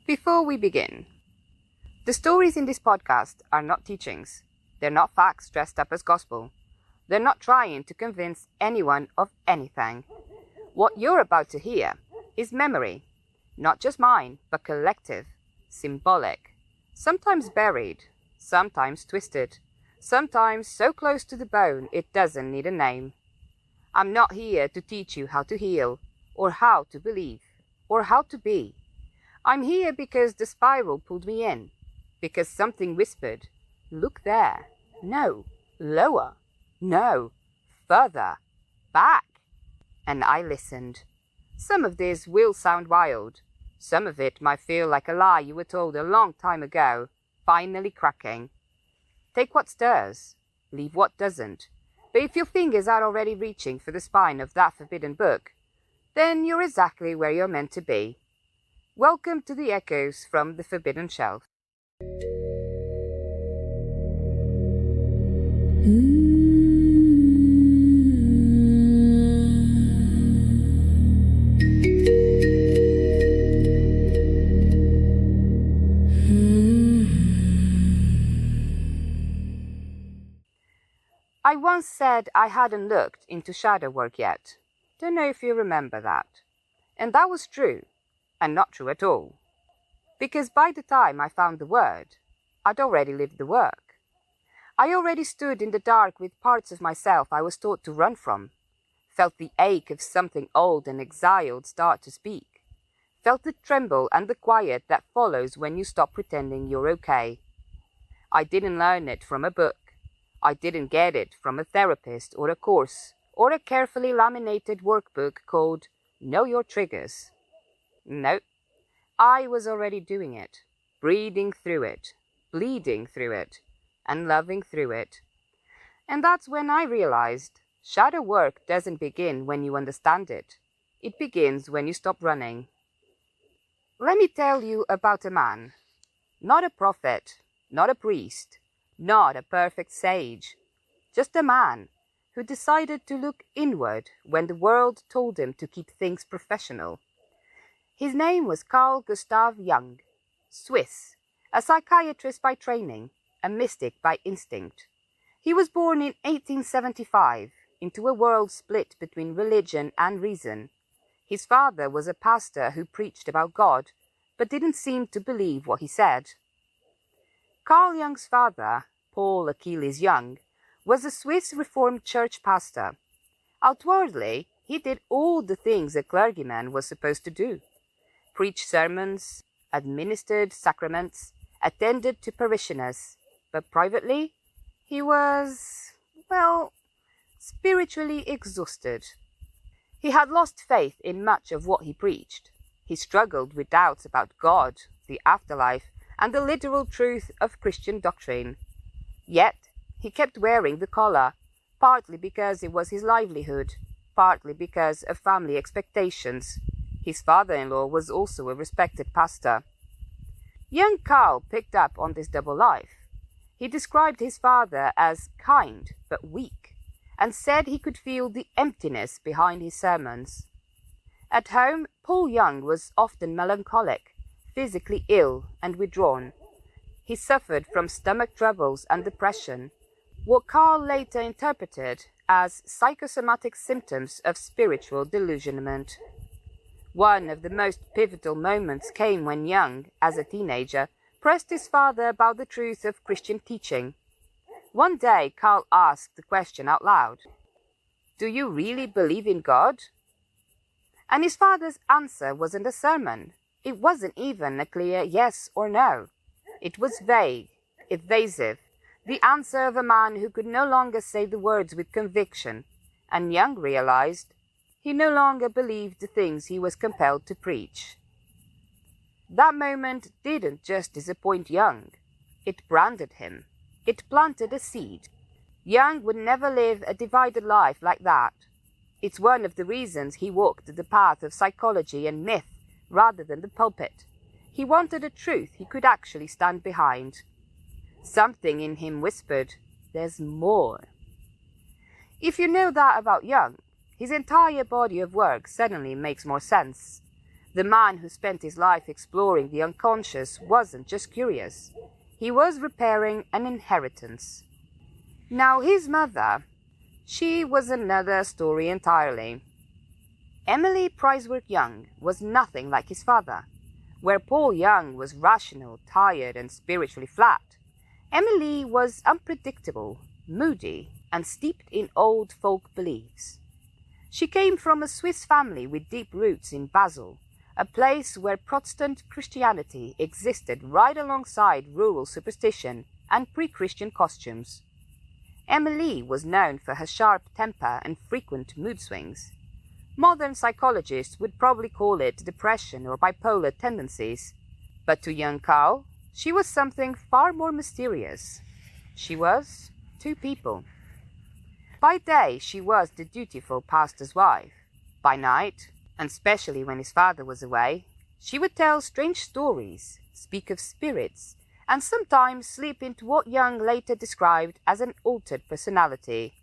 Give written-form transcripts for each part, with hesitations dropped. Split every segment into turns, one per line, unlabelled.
Before we begin, the stories in this podcast are not teachings. They're not facts dressed up as gospel. They're not trying to convince anyone of anything. What you're about to hear is memory, not just mine, but collective, symbolic, sometimes buried, sometimes twisted, sometimes so close to the bone it doesn't need a name. I'm not here to teach you how to heal, or how to believe, or how to be. I'm here because the spiral pulled me in, because something whispered, "Look there, no, lower, no, further, back." And I listened. Some of this will sound wild. Some of it might feel like a lie you were told a long time ago, finally cracking. Take what stirs, leave what doesn't. But if your fingers are already reaching for the spine of that forbidden book, then you're exactly where you're meant to be. Welcome to the echoes from the Forbidden Shelf. I once said I hadn't looked into shadow work yet. Don't know if you remember that. And that was true, and not true at all. Because by the time I found the word, I'd already lived the work. I already stood in the dark with parts of myself I was taught to run from, felt the ache of something old and exiled start to speak, felt the tremble and the quiet that follows when you stop pretending you're okay. I didn't learn it from a book. I didn't get it from a therapist or a course or a carefully laminated workbook called Know Your Triggers. No, I was already doing it, breathing through it, bleeding through it, and loving through it. And that's when I realized shadow work doesn't begin when you understand it. It begins when you stop running. Let me tell you about a man, not a prophet, not a priest, not a perfect sage, just a man who decided to look inward when the world told him to keep things professional. His name was Carl Jung, Swiss, a psychiatrist by training, a mystic by instinct. He was born in 1875 into a world split between religion and reason. His father was a pastor who preached about God, but didn't seem to believe what he said. Carl Jung's father, Paul Achilles Jung, was a Swiss Reformed Church pastor. Outwardly, he did all the things a clergyman was supposed to do. Preached sermons, administered sacraments, attended to parishioners. But privately, he was, spiritually exhausted. He had lost faith in much of what he preached. He struggled with doubts about God, the afterlife, and the literal truth of Christian doctrine. Yet, he kept wearing the collar, partly because it was his livelihood, partly because of family expectations. His father-in-law was also a respected pastor. Young Carl picked up on this double life. He described his father as kind but weak, and said he could feel the emptiness behind his sermons. At home, Paul Jung was often melancholic, physically ill and withdrawn. He suffered from stomach troubles and depression, what Carl later interpreted as psychosomatic symptoms of spiritual delusionment. One of the most pivotal moments came when Jung, as a teenager, pressed his father about the truth of Christian teaching. One day, Carl asked the question out loud, "Do you really believe in God?" And his father's answer wasn't a sermon. It wasn't even a clear yes or no. It was vague, evasive, the answer of a man who could no longer say the words with conviction, and Jung realized he no longer believed the things he was compelled to preach. That moment didn't just disappoint Jung. It branded him. It planted a seed. Jung would never live a divided life like that. It's one of the reasons he walked the path of psychology and myth rather than the pulpit. He wanted a truth he could actually stand behind. Something in him whispered, "There's more." If you know that about Jung, his entire body of work suddenly makes more sense. The man who spent his life exploring the unconscious wasn't just curious. He was repairing an inheritance. Now his mother, she was another story entirely. Emily Pricework Young was nothing like his father. Where Paul Young was rational, tired, and spiritually flat, Emily was unpredictable, moody, and steeped in old folk beliefs. She came from a Swiss family with deep roots in Basel, a place where Protestant Christianity existed right alongside rural superstition and pre-Christian costumes. Emily was known for her sharp temper and frequent mood swings. Modern psychologists would probably call it depression or bipolar tendencies, but to young Carl, she was something far more mysterious. She was two people. By day, she was the dutiful pastor's wife. By night, and especially when his father was away, she would tell strange stories, speak of spirits, and sometimes slip into what Jung later described as an altered personality.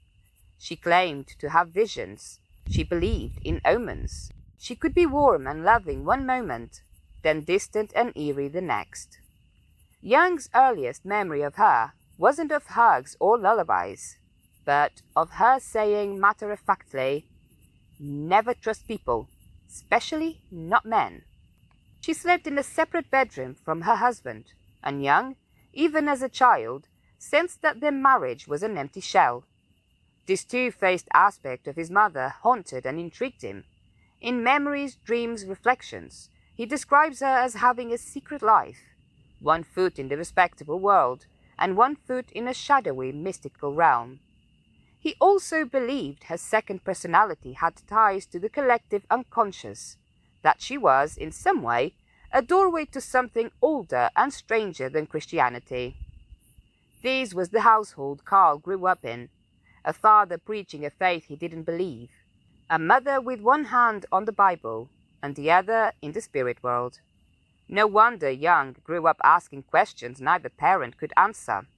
She claimed to have visions. She believed in omens. She could be warm and loving one moment, then distant and eerie the next. Jung's earliest memory of her wasn't of hugs or lullabies, but of her saying matter-of-factly, "Never trust people, especially not men." She slept in a separate bedroom from her husband, and Jung, even as a child, sensed that their marriage was an empty shell. This two-faced aspect of his mother haunted and intrigued him. In Memories, Dreams, Reflections, he describes her as having a secret life, one foot in the respectable world, and one foot in a shadowy, mystical realm. He also believed her second personality had ties to the collective unconscious, that she was, in some way, a doorway to something older and stranger than Christianity. This was the household Carl grew up in. A father preaching a faith he didn't believe, a mother with one hand on the Bible and the other in the spirit world. No wonder Jung grew up asking questions neither parent could answer.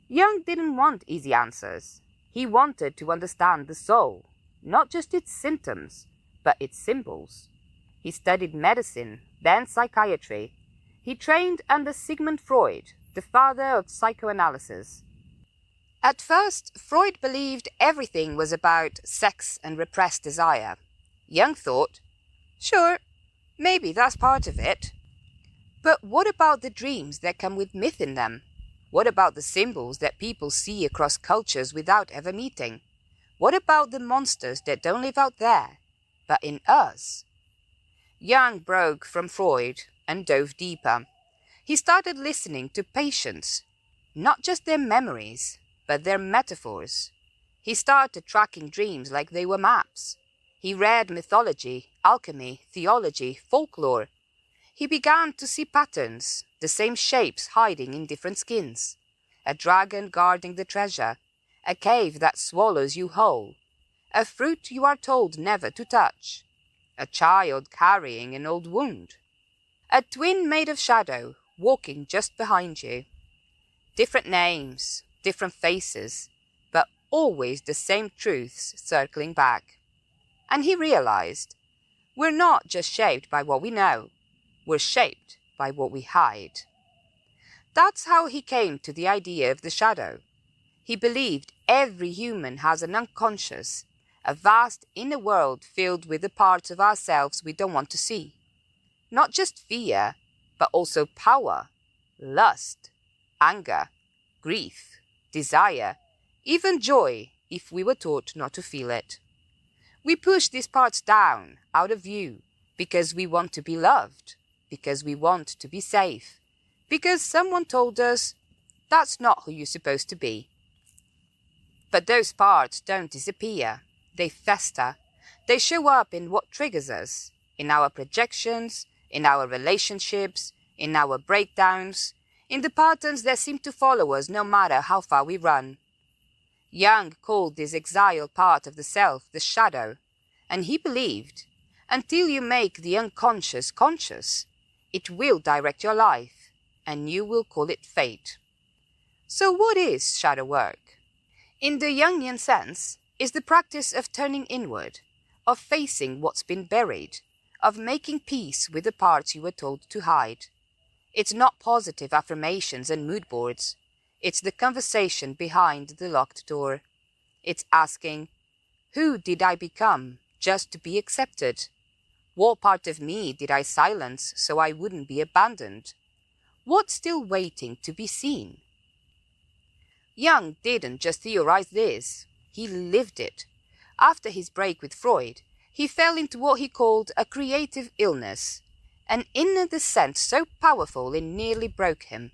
Jung didn't want easy answers. He wanted to understand the soul, not just its symptoms, but its symbols. He studied medicine, then psychiatry. He trained under Sigmund Freud, the father of psychoanalysis. At first, Freud believed everything was about sex and repressed desire. Jung thought, sure, maybe that's part of it. But what about the dreams that come with myth in them? What about the symbols that people see across cultures without ever meeting? What about the monsters that don't live out there, but in us? Jung broke from Freud and dove deeper. He started listening to patients, not just their memories, but their metaphors. He started tracking dreams like they were maps. He read mythology, alchemy, theology, folklore. He began to see patterns, the same shapes hiding in different skins. A dragon guarding the treasure, a cave that swallows you whole, a fruit you are told never to touch, a child carrying an old wound, a twin made of shadow walking just behind you. Different names, different faces, but always the same truths circling back. And he realized, we're not just shaped by what we know, we're shaped by what we hide. That's how he came to the idea of the shadow. He believed every human has an unconscious, a vast inner world filled with the parts of ourselves we don't want to see. Not just fear, but also power, lust, anger, grief, desire, even joy if we were taught not to feel it. We push these parts down, out of view, because we want to be loved, because we want to be safe, because someone told us, that's not who you're supposed to be. But those parts don't disappear. They fester. They show up in what triggers us, in our projections, in our relationships, in our breakdowns, in the patterns that seem to follow us no matter how far we run. Jung called this exiled part of the self the shadow, and he believed, until you make the unconscious conscious, it will direct your life, and you will call it fate. So what is shadow work? In the Jungian sense, is the practice of turning inward, of facing what's been buried, of making peace with the parts you were told to hide. It's not positive affirmations and mood boards. It's the conversation behind the locked door. It's asking, who did I become just to be accepted? What part of me did I silence so I wouldn't be abandoned? What's still waiting to be seen? Jung didn't just theorize this, he lived it. After his break with Freud, he fell into what he called a creative illness, an inner descent so powerful it nearly broke him.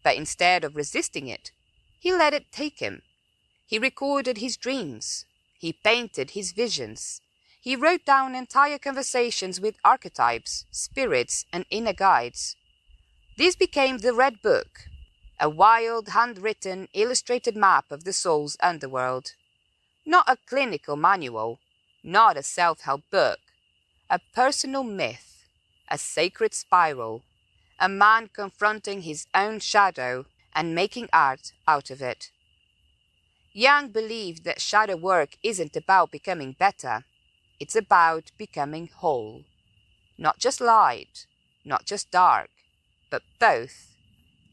But instead of resisting it, he let it take him. He recorded his dreams. He painted his visions. He wrote down entire conversations with archetypes, spirits, and inner guides. This became the Red Book, a wild, handwritten, illustrated map of the soul's underworld. Not a clinical manual, not a self-help book, a personal myth, a sacred spiral, a man confronting his own shadow and making art out of it. Jung believed that shadow work isn't about becoming better, it's about becoming whole. Not just light, not just dark, but both,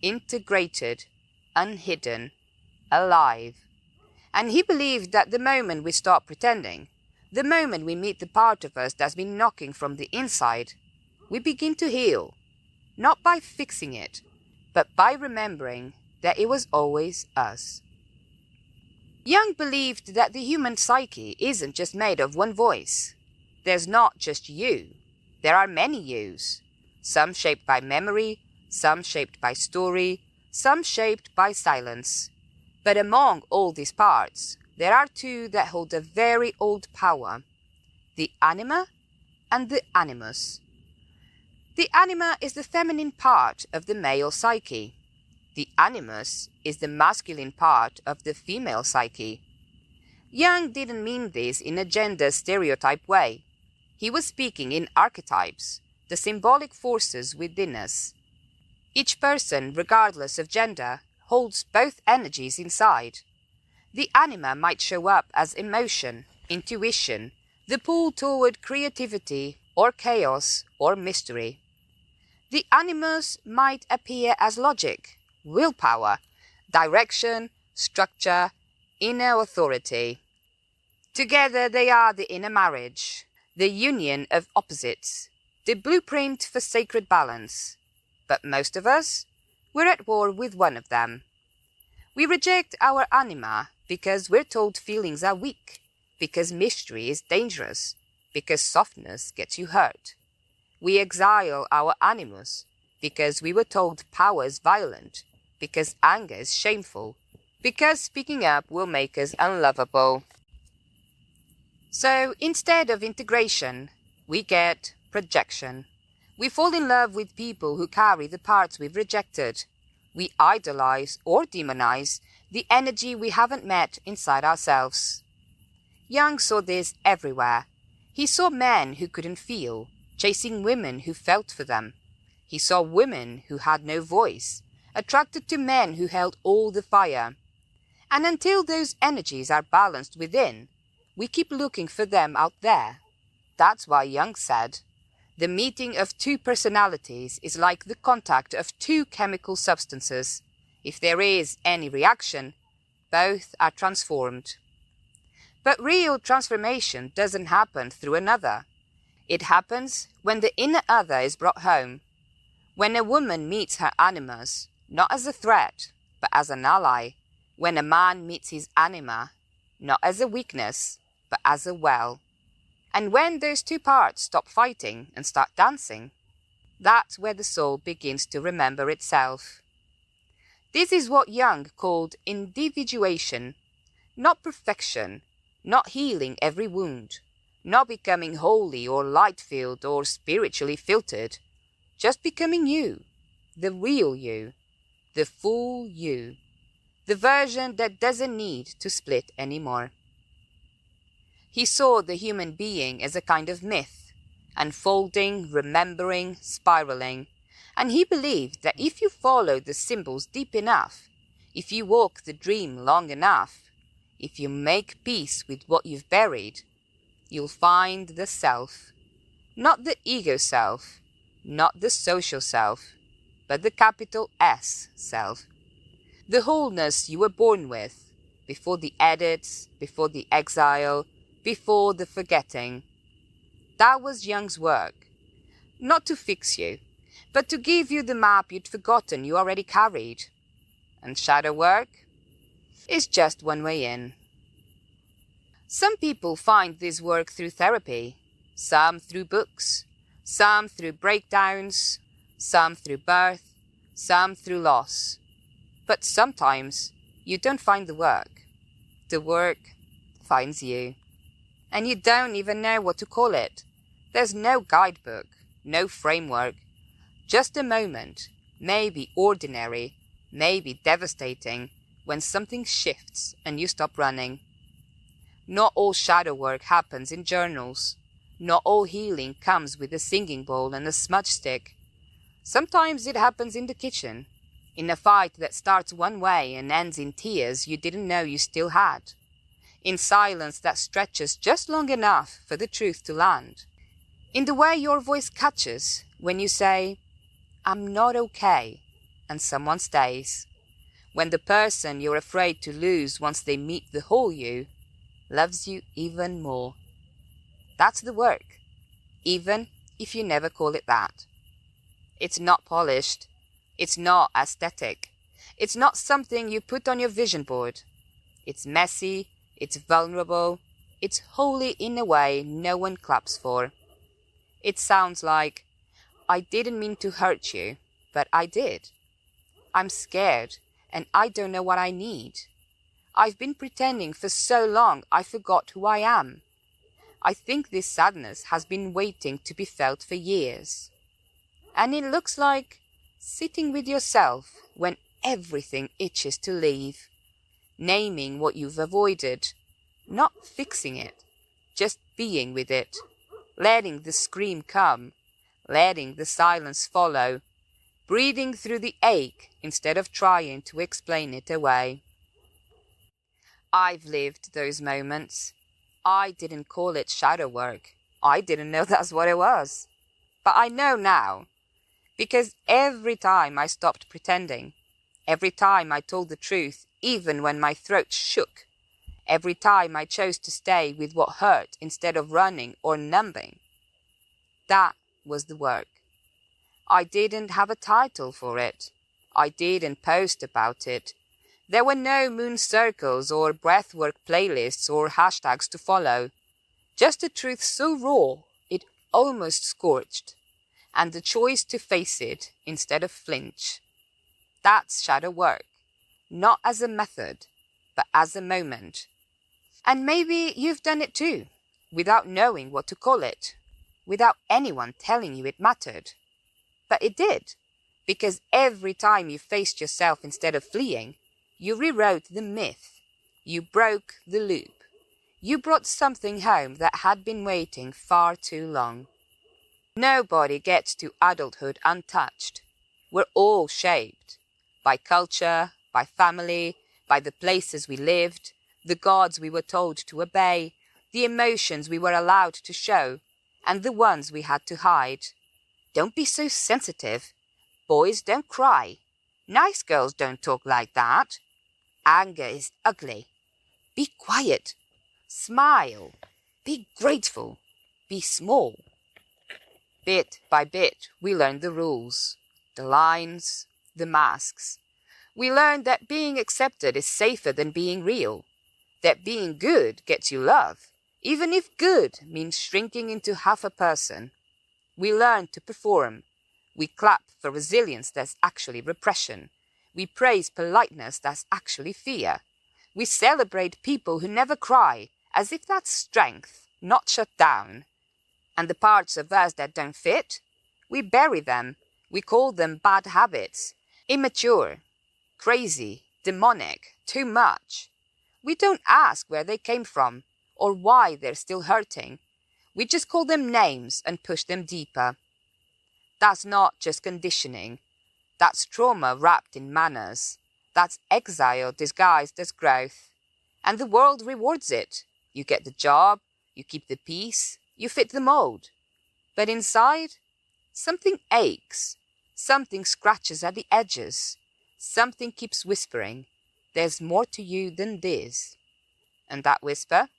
integrated, unhidden, alive. And he believed that the moment we stop pretending, the moment we meet the part of us that's been knocking from the inside, we begin to heal, not by fixing it, but by remembering that it was always us. Jung believed that the human psyche isn't just made of one voice. There's not just you. There are many yous, some shaped by memory, some shaped by story, some shaped by silence. But among all these parts, there are two that hold a very old power, the anima and the animus. The anima is the feminine part of the male psyche. The animus is the masculine part of the female psyche. Jung didn't mean this in a gender stereotype way. He was speaking in archetypes, the symbolic forces within us. Each person, regardless of gender, holds both energies inside. The anima might show up as emotion, intuition, the pull toward creativity or chaos or mystery. The animus might appear as logic, willpower, direction, structure, inner authority. Together they are the inner marriage, the union of opposites, the blueprint for sacred balance. But most of us, we're at war with one of them. We reject our anima because we're told feelings are weak, because mystery is dangerous, because softness gets you hurt. We exile our animus because we were told power is violent, because anger is shameful, because speaking up will make us unlovable. So instead of integration, we get projection. We fall in love with people who carry the parts we've rejected. We idolize or demonize the energy we haven't met inside ourselves. Jung saw this everywhere. He saw men who couldn't feel, chasing women who felt for them. He saw women who had no voice, attracted to men who held all the fire. And until those energies are balanced within, we keep looking for them out there. That's why Jung said, the meeting of two personalities is like the contact of two chemical substances. If there is any reaction, both are transformed. But real transformation doesn't happen through another. It happens when the inner other is brought home. When a woman meets her animus, not as a threat, but as an ally. When a man meets his anima, not as a weakness, but as a well. And when those two parts stop fighting and start dancing, that's where the soul begins to remember itself. This is what Jung called individuation, not perfection, not healing every wound, not becoming holy or light-filled or spiritually filtered, just becoming you, the real you, the full you, the version that doesn't need to split anymore. He saw the human being as a kind of myth, unfolding, remembering, spiraling, and he believed that if you follow the symbols deep enough, if you walk the dream long enough, if you make peace with what you've buried, you'll find the self. Not the ego self, not the social self, but the capital S self. The wholeness you were born with, before the edits, before the exile, before the forgetting. That was Jung's work. Not to fix you, but to give you the map you'd forgotten you already carried. And shadow work is just one way in. Some people find this work through therapy, some through books, some through breakdowns, some through birth, some through loss. But sometimes you don't find the work finds you. And you don't even know what to call it. There's no guidebook, no framework, just a moment, maybe ordinary, maybe devastating, when something shifts and you stop running. Not all shadow work happens in journals. Not all healing comes with a singing bowl and a smudge stick. Sometimes it happens in the kitchen, in a fight that starts one way and ends in tears you didn't know you still had, in silence that stretches just long enough for the truth to land, in the way your voice catches when you say, "I'm not okay," and someone stays, when the person you're afraid to lose once they meet the whole you loves you even more. That's the work, even if you never call it that. It's not polished. It's not aesthetic. It's not something you put on your vision board. It's messy. It's vulnerable. It's holy in a way no one claps for. It sounds like, "I didn't mean to hurt you, but I did. I'm scared and I don't know what I need. I've been pretending for so long I forgot who I am. I think this sadness has been waiting to be felt for years." And it looks like sitting with yourself when everything itches to leave, naming what you've avoided, not fixing it, just being with it, letting the scream come, letting the silence follow, breathing through the ache instead of trying to explain it away. I've lived those moments. I didn't call it shadow work. I didn't know that's what it was. But I know now. Because every time I stopped pretending, every time I told the truth, even when my throat shook, every time I chose to stay with what hurt instead of running or numbing, that was the work. I didn't have a title for it. I didn't post about it. There were no moon circles or breathwork playlists or hashtags to follow. Just a truth so raw it almost scorched, and the choice to face it instead of flinch. That's shadow work, not as a method, but as a moment. And maybe you've done it too, without knowing what to call it, without anyone telling you it mattered. But it did, because every time you faced yourself instead of fleeing, you rewrote the myth. You broke the loop. You brought something home that had been waiting far too long. Nobody gets to adulthood untouched. We're all shaped by culture, by family, by the places we lived, the gods we were told to obey, the emotions we were allowed to show, and the ones we had to hide. Don't be so sensitive. Boys don't cry. Nice girls don't talk like that. Anger is ugly. Be quiet. Smile. Be grateful. Be small. Bit by bit, we learned the rules, the lines, the masks. We learned that being accepted is safer than being real, that being good gets you love, even if good means shrinking into half a person. We learned to perform. We clap for resilience that's actually repression. We praise politeness that's actually fear. We celebrate people who never cry, as if that's strength, not shut down. And the parts of us that don't fit, we bury them. We call them bad habits, immature, crazy, demonic, too much. We don't ask where they came from or why they're still hurting. We just call them names and push them deeper. That's not just conditioning. That's trauma wrapped in manners. That's exile disguised as growth. And the world rewards it. You get the job, you keep the peace, you fit the mold. But inside, something aches, something scratches at the edges, something keeps whispering, "There's more to you than this." And that whisper?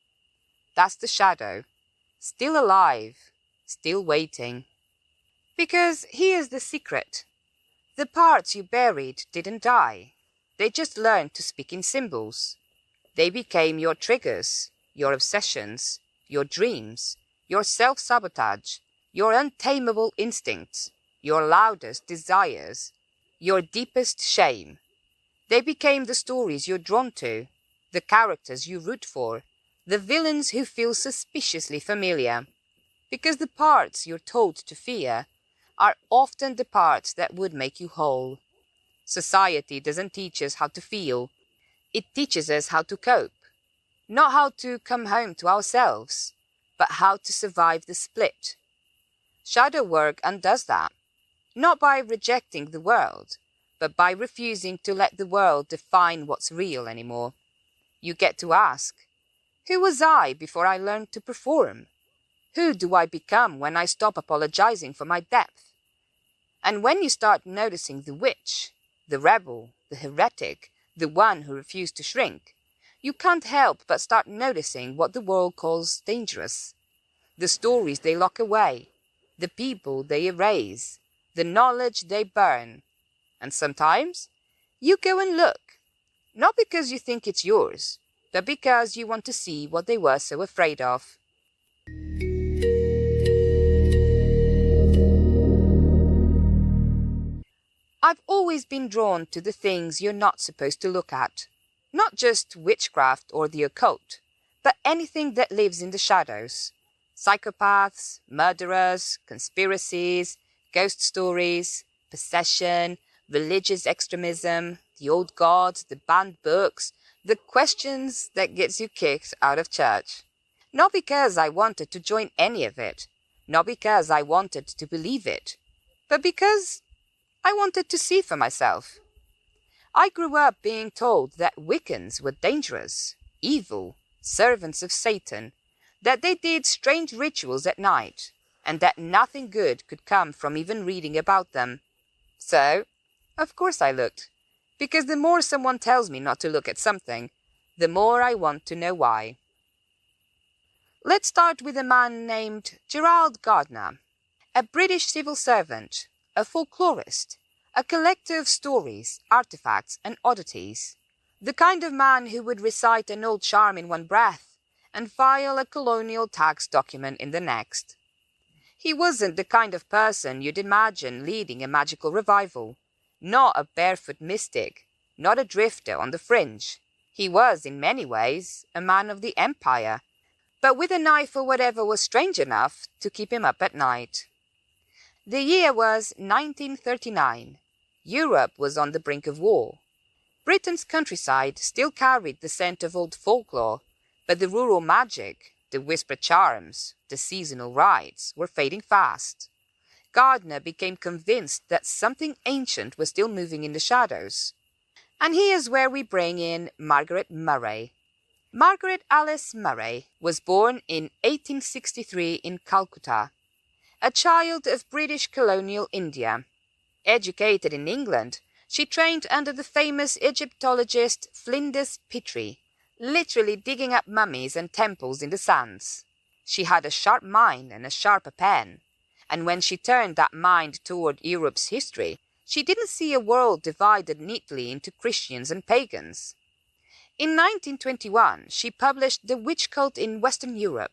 That's the shadow, still alive, still waiting. Because here's the secret. The parts you buried didn't die. They just learned to speak in symbols. They became your triggers, your obsessions, your dreams, your self-sabotage, your untamable instincts, your loudest desires, your deepest shame. They became the stories you're drawn to, the characters you root for, the villains who feel suspiciously familiar. Because the parts you're told to fear are often the parts that would make you whole. Society doesn't teach us how to feel. It teaches us how to cope. Not how to come home to ourselves, but how to survive the split. Shadow work undoes that. Not by rejecting the world, but by refusing to let the world define what's real anymore. You get to ask, who was I before I learned to perform? Who do I become when I stop apologizing for my depth? And when you start noticing the witch, the rebel, the heretic, the one who refused to shrink, you can't help but start noticing what the world calls dangerous. The stories they lock away, the people they erase, the knowledge they burn. And sometimes you go and look, not because you think it's yours, but because you want to see what they were so afraid of. I've always been drawn to the things you're not supposed to look at. Not just witchcraft or the occult, but anything that lives in the shadows. Psychopaths, murderers, conspiracies, ghost stories, possession, religious extremism, the old gods, the banned books, the questions that gets you kicked out of church. Not because I wanted to join any of it, not because I wanted to believe it, but because I wanted to see for myself. I grew up being told that Wiccans were dangerous, evil, servants of Satan, that they did strange rituals at night, and that nothing good could come from even reading about them. So, of course I looked, because the more someone tells me not to look at something, the more I want to know why. Let's start with a man named Gerald Gardner, a British civil servant, a folklorist, a collector of stories, artifacts and oddities, the kind of man who would recite an old charm in one breath and file a colonial tax document in the next. He wasn't the kind of person you'd imagine leading a magical revival, not a barefoot mystic, not a drifter on the fringe. He was, in many ways, a man of the empire, but with an eye for whatever was strange enough to keep him up at night. The year was 1939. Europe was on the brink of war. Britain's countryside still carried the scent of old folklore, but the rural magic, the whispered charms, the seasonal rites were fading fast. Gardner became convinced that something ancient was still moving in the shadows. And here's where we bring in Margaret Murray. Margaret Alice Murray was born in 1863 in Calcutta, a child of British colonial India. Educated in England, she trained under the famous Egyptologist Flinders Petrie, literally digging up mummies and temples in the sands. She had a sharp mind and a sharper pen, and when she turned that mind toward Europe's history, she didn't see a world divided neatly into Christians and pagans. In 1921, she published The Witch Cult in Western Europe.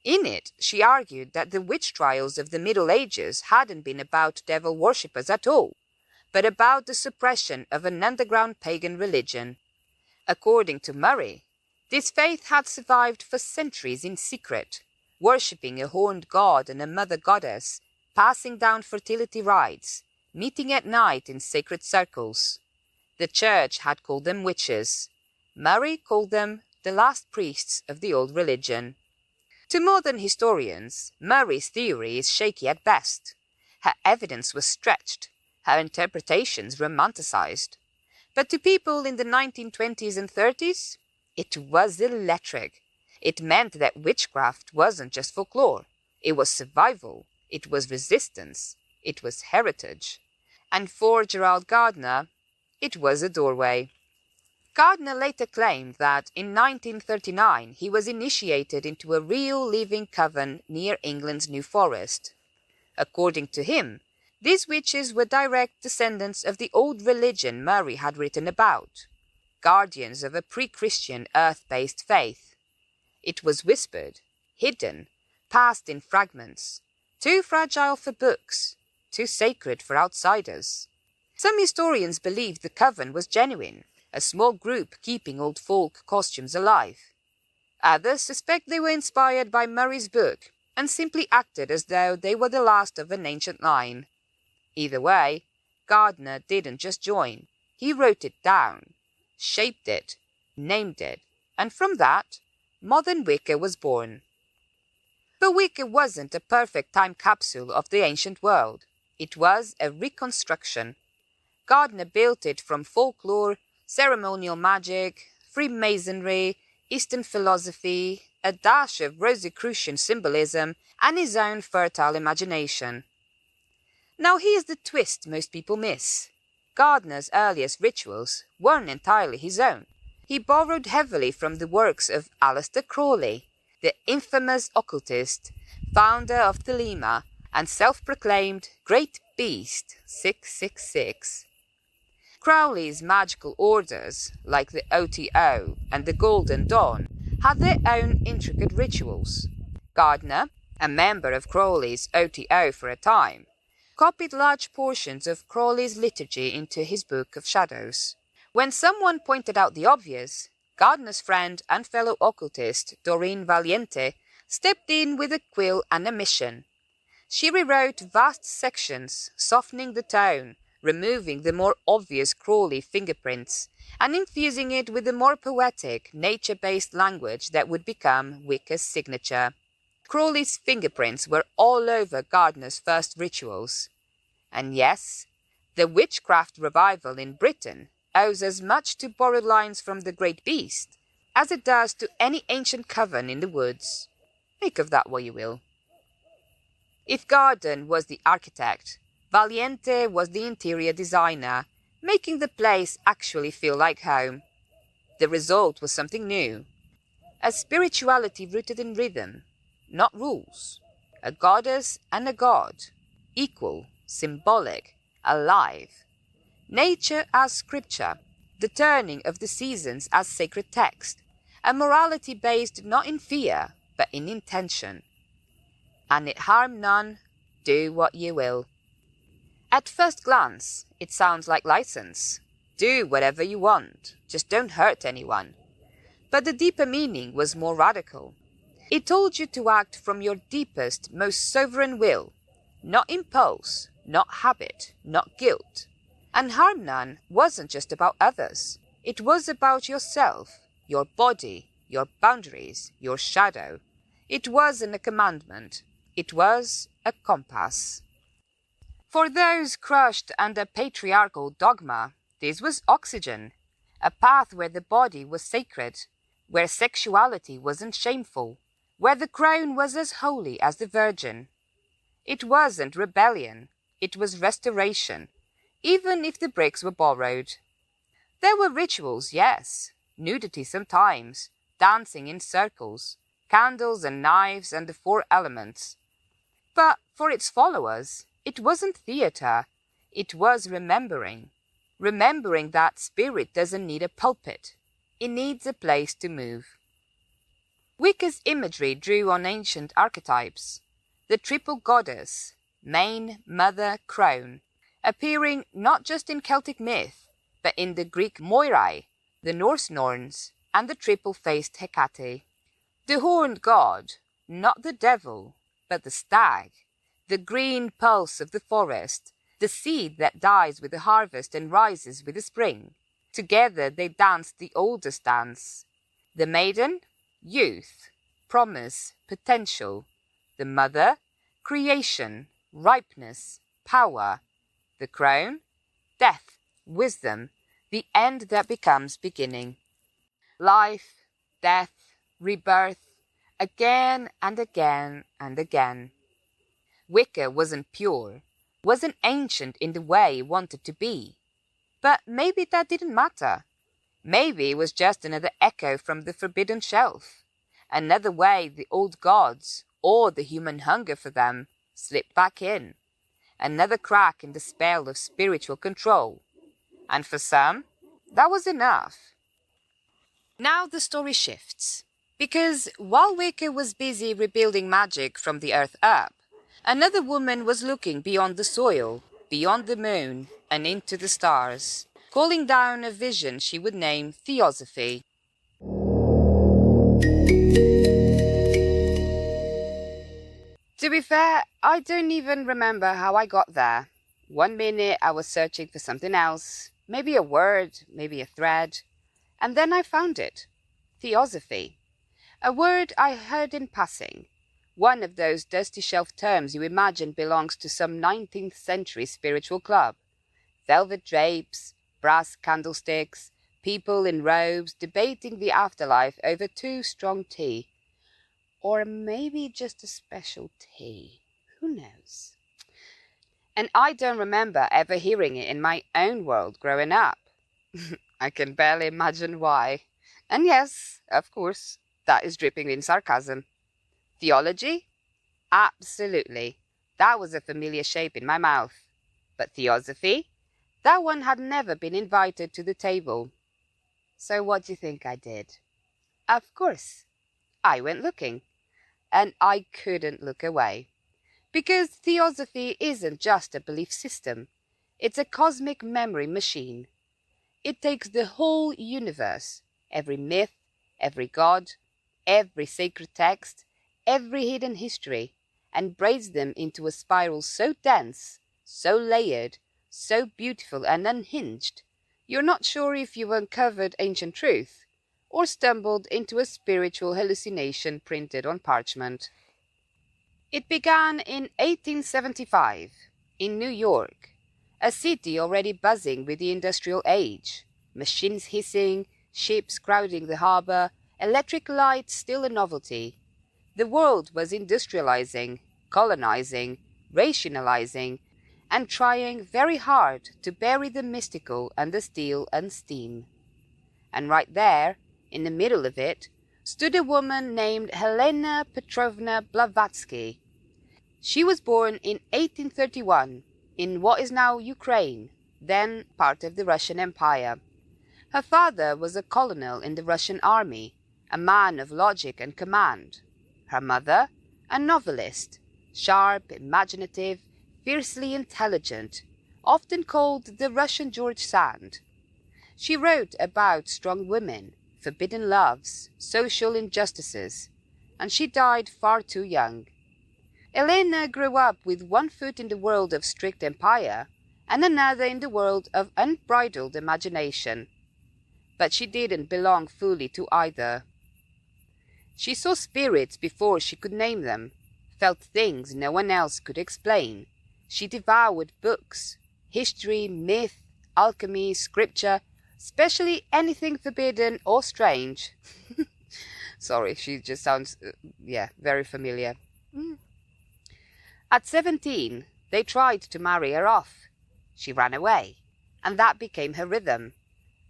In it, she argued that the witch trials of the Middle Ages hadn't been about devil worshippers at all, but about the suppression of an underground pagan religion. According to Murray, this faith had survived for centuries in secret, worshipping a horned god and a mother goddess, passing down fertility rites, meeting at night in sacred circles. The church had called them witches. Murray called them the last priests of the old religion. To modern historians, Murray's theory is shaky at best. Her evidence was stretched, her interpretations romanticized. But to people in the 1920s and 30s, it was electric. It meant that witchcraft wasn't just folklore. It was survival. it was resistance, it was heritage. And for Gerald Gardner, it was a doorway. Gardner later claimed that in 1939 he was initiated into a real living coven near England's New Forest. According to him, these witches were direct descendants of the old religion Murray had written about, guardians of a pre-Christian earth-based faith. It was whispered, hidden, passed in fragments, too fragile for books, too sacred for outsiders. Some historians believed the coven was genuine, a small group keeping old folk costumes alive. Others suspect they were inspired by Murray's book and simply acted as though they were the last of an ancient line. Either way, Gardner didn't just join, he wrote it down, shaped it, named it, and from that, modern Wicca was born. But Wicca wasn't a perfect time capsule of the ancient world. It was a reconstruction. Gardner built it from folklore, ceremonial magic, Freemasonry, Eastern philosophy, a dash of Rosicrucian symbolism, and his own fertile imagination. Now here's the twist most people miss. Gardner's earliest rituals weren't entirely his own. He borrowed heavily from the works of Aleister Crowley, the infamous occultist, founder of Thelema, and self-proclaimed Great Beast 666. Crowley's magical orders, like the OTO and the Golden Dawn, had their own intricate rituals. Gardner, a member of Crowley's OTO for a time, copied large portions of Crowley's liturgy into his Book of Shadows. When someone pointed out the obvious, Gardner's friend and fellow occultist Doreen Valiente stepped in with a quill and a mission. She rewrote vast sections, softening the tone, removing the more obvious Crowley fingerprints, and infusing it with the more poetic, nature-based language that would become Wicca's signature. Crowley's fingerprints were all over Gardner's first rituals. And yes, the witchcraft revival in Britain owes as much to borrowed lines from the Great Beast as it does to any ancient coven in the woods. Make of that what you will. If Gardner was the architect, Valiente was the interior designer, making the place actually feel like home. The result was something new. A spirituality rooted in rhythm, not rules. A goddess and a god, equal, symbolic, alive. Nature as scripture, the turning of the seasons as sacred text, a morality based not in fear, but in intention. And it harm none, do what you will. At first glance, it sounds like license. Do whatever you want, just don't hurt anyone. But the deeper meaning was more radical. It told you to act from your deepest, most sovereign will, not impulse, not habit, not guilt. And harm none wasn't just about others. It was about yourself, your body, your boundaries, your shadow. It wasn't a commandment. It was a compass. For those crushed under patriarchal dogma, this was oxygen, a path where the body was sacred, where sexuality wasn't shameful, where the crown was as holy as the Virgin. It wasn't rebellion, it was restoration, even if the bricks were borrowed. There were rituals, yes, nudity sometimes, dancing in circles, candles and knives and the 4 elements. But for its followers, it wasn't theatre, it was remembering. Remembering that spirit doesn't need a pulpit, it needs a place to move. Wicca's imagery drew on ancient archetypes. The triple goddess, mane, mother, crown, appearing not just in Celtic myth, but in the Greek Moirai, the Norse Norns, and the triple-faced Hecate. The horned god, not the devil, but the stag, the green pulse of the forest, the seed that dies with the harvest and rises with the spring. Together they danced the oldest dance. The maiden, youth, promise, potential. The mother, creation, ripeness, power. The crown, death, wisdom, the end that becomes beginning. Life, death, rebirth, again and again and again. Wicca wasn't pure, wasn't ancient in the way it wanted to be. But maybe that didn't matter. Maybe it was just another echo from the forbidden shelf, another way the old gods, or the human hunger for them, slipped back in, another crack in the spell of spiritual control. And for some, that was enough. Now the story shifts, because while Wicca was busy rebuilding magic from the earth up, another woman was looking beyond the soil, beyond the moon, and into the stars, calling down a vision she would name Theosophy. To be fair, I don't even remember how I got there. One minute I was searching for something else, maybe a word, maybe a thread, and then I found it. Theosophy. A word I heard in passing. One of those dusty shelf terms you imagine belongs to some 19th century spiritual club. Velvet drapes, brass candlesticks, people in robes debating the afterlife over too strong tea. Or maybe just a special tea. Who knows? And I don't remember ever hearing it in my own world growing up. I can barely imagine why. And yes, of course, that is dripping in sarcasm. Theology? Absolutely. That was a familiar shape in my mouth. But Theosophy? That one had never been invited to the table. So what do you think I did? Of course, I went looking. And I couldn't look away. Because Theosophy isn't just a belief system. It's a cosmic memory machine. It takes the whole universe, every myth, every god, every sacred text, every hidden history, and braids them into a spiral so dense, so layered, so beautiful and unhinged, you're not sure if you've uncovered ancient truth, or stumbled into a spiritual hallucination printed on parchment. It began in 1875, in New York, a city already buzzing with the industrial age, machines hissing, ships crowding the harbor, electric lights still a novelty. The world was industrializing, colonizing, rationalizing, and trying very hard to bury the mystical under steel and steam. And right there, in the middle of it, stood a woman named Helena Blavatsky. She was born in 1831 in what is now Ukraine, then part of the Russian Empire. Her father was a colonel in the Russian army, a man of logic and command. Her mother, a novelist, sharp, imaginative, fiercely intelligent, often called the Russian George Sand. She wrote about strong women, forbidden loves, social injustices, and she died far too young. Helena grew up with one foot in the world of strict empire and another in the world of unbridled imagination. But she didn't belong fully to either. She saw spirits before she could name them, felt things no one else could explain. She devoured books, history, myth, alchemy, scripture, especially anything forbidden or strange. Sorry, she just sounds, very familiar. At 17, they tried to marry her off. She ran away, and that became her rhythm.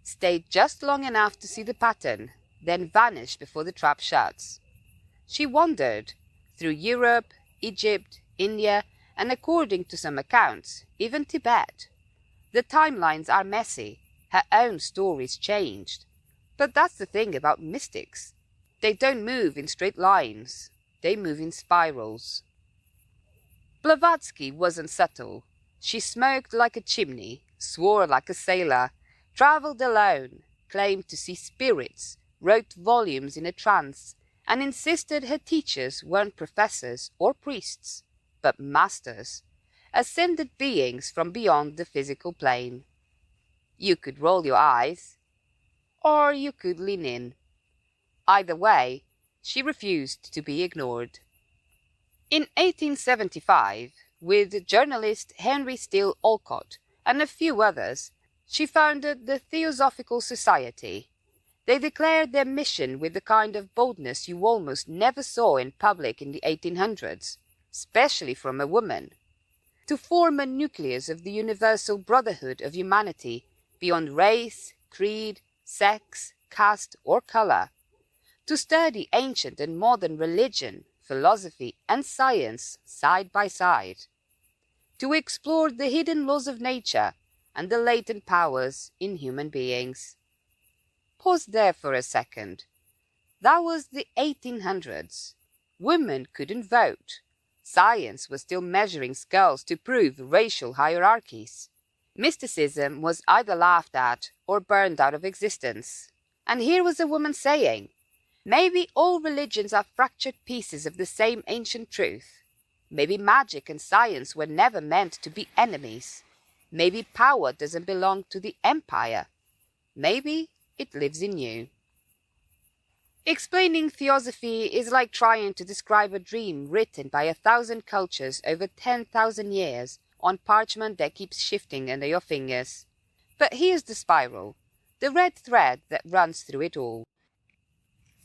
Stayed just long enough to see the pattern, then vanished before the trap shuts. She wandered through Europe, Egypt, India, and according to some accounts, even Tibet. The timelines are messy, her own stories changed. But that's the thing about mystics. They don't move in straight lines, they move in spirals. Blavatsky wasn't subtle. She smoked like a chimney, swore like a sailor, travelled alone, claimed to see spirits, wrote volumes in a trance, and insisted her teachers weren't professors or priests, but masters, ascended beings from beyond the physical plane. You could roll your eyes, or you could lean in. Either way, she refused to be ignored. In 1875, with journalist Henry Steele Olcott and a few others, she founded the Theosophical Society. They declared their mission with the kind of boldness you almost never saw in public in the 1800s. especially from a woman, to form a nucleus of the universal brotherhood of humanity beyond race, creed, sex, caste, or color, to study ancient and modern religion, philosophy, and science side by side, to explore the hidden laws of nature and the latent powers in human beings. Pause there for a second. That was the 1800s. Women couldn't vote. Science was still measuring skulls to prove racial hierarchies. Mysticism was either laughed at or burned out of existence. And here was a woman saying, maybe all religions are fractured pieces of the same ancient truth. Maybe magic and science were never meant to be enemies. Maybe power doesn't belong to the empire. Maybe it lives in you. Explaining theosophy is like trying to describe a dream written by 1,000 cultures over 10,000 years on parchment that keeps shifting under your fingers. But here's the spiral, the red thread that runs through it all.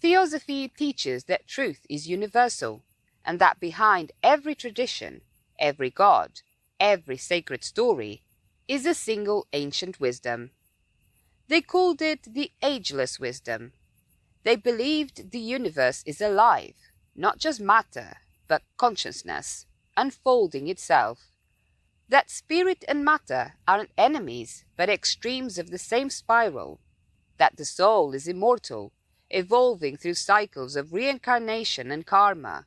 Theosophy teaches that truth is universal, and that behind every tradition, every god, every sacred story, is a single ancient wisdom. They called it the ageless wisdom. They believed the universe is alive, not just matter, but consciousness, unfolding itself. That spirit and matter aren't enemies, but extremes of the same spiral. That the soul is immortal, evolving through cycles of reincarnation and karma.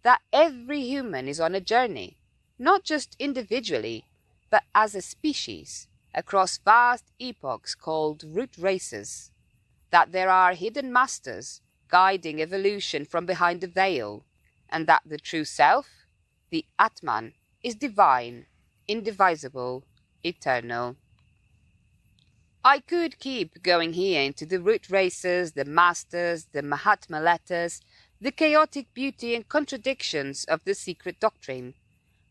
That every human is on a journey, not just individually, but as a species, across vast epochs called root races. That there are hidden masters guiding evolution from behind the veil, and that the true self, the Atman, is divine, indivisible, eternal. I could keep going here into the root races, the masters, the Mahatma letters, the chaotic beauty and contradictions of the secret doctrine,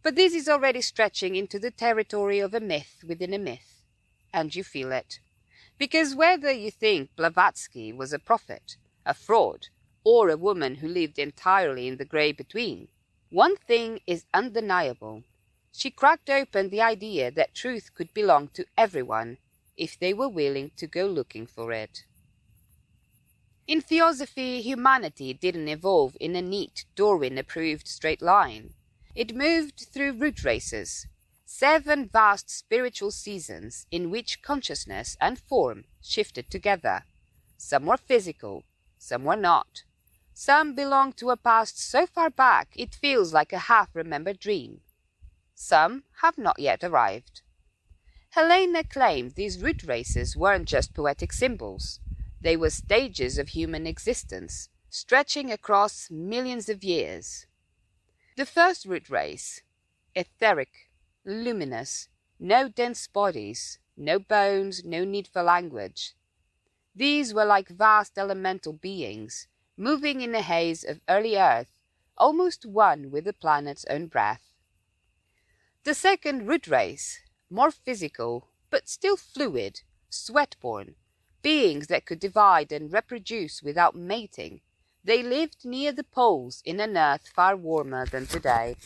but this is already stretching into the territory of a myth within a myth, and you feel it. Because whether you think Blavatsky was a prophet, a fraud, or a woman who lived entirely in the grey between, one thing is undeniable. She cracked open the idea that truth could belong to everyone if they were willing to go looking for it. In theosophy, humanity didn't evolve in a neat, Darwin-approved straight line. It moved through root races, 7 vast spiritual seasons in which consciousness and form shifted together. Some were physical, some were not. Some belong to a past so far back it feels like a half-remembered dream. Some have not yet arrived. Helena claimed these root races weren't just poetic symbols. They were stages of human existence, stretching across millions of years. The first root race, etheric, luminous, no dense bodies, no bones, no need for language. These were like vast elemental beings, moving in a haze of early Earth, almost one with the planet's own breath. The second root race, more physical, but still fluid, sweat-born, beings that could divide and reproduce without mating. They lived near the poles in an Earth far warmer than today.